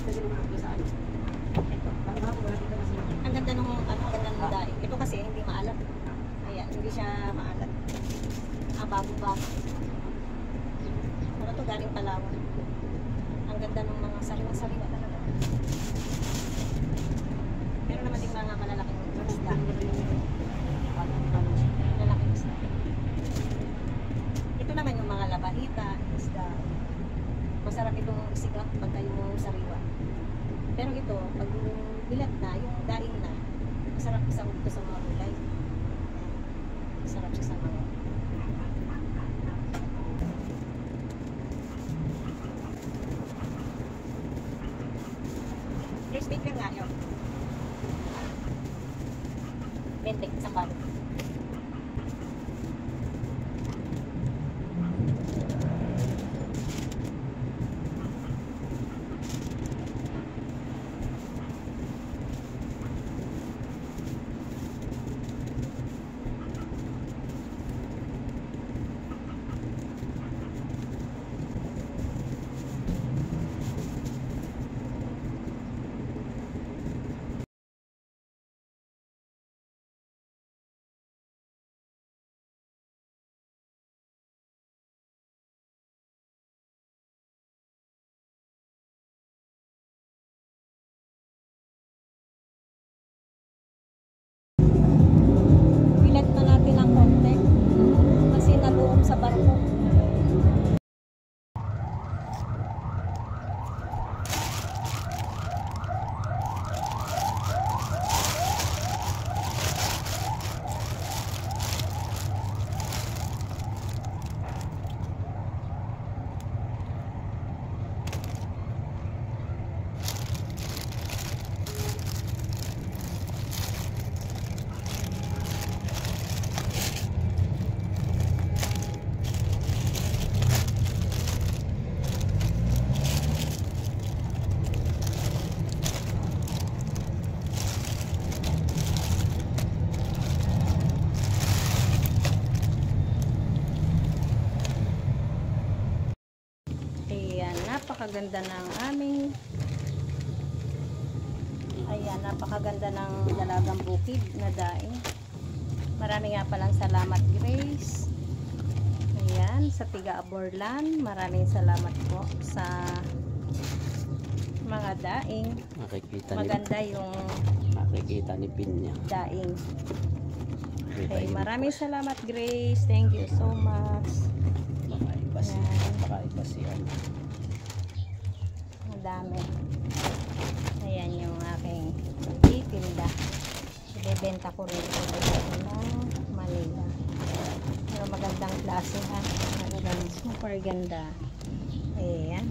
Ang ganda nung ang ganda ng dahil. Ito kasi hindi maalat. Ayan, hindi siya maalat. Bago-bago. Ano to, galing Palawan. Ang ganda ng mga sariwa-sariwa talaga. Pero naman din mga malalaking isda. Malalaking isda. Ito naman yung mga labanita, isda. Masarap itong sigat pagka yung sariwa. Pero ito, pag bilat na, yung daing na, masarap isang ito sa mga gulay. Masarap siya sa mga. First bake lang nga yun. 20, isang balot. Sa barko. Napakaganda ng aming napakaganda ng dalagang bukid na daing. Marami nga palang salamat, Grace. Ayan, sa Tiga Aborlan, maraming salamat po sa mga daing. Maganda yung makikita ni Pinya daing. Okay, maraming salamat, Grace. Thank you so much. Makaiba siya. Dami. Ayan yung aking itinda. Ibebenta ko rin ito ng Manila. Pero magandang klase ha. Magandang super ganda. Ayan.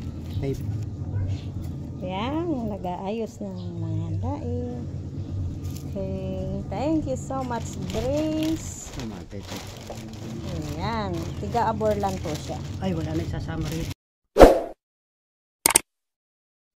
Ayan. Nag-aayos ng mga daing. Okay. Thank you so much, Grace. Ayan. Tiga Aborlan po siya. Ay, wala na isasama rin.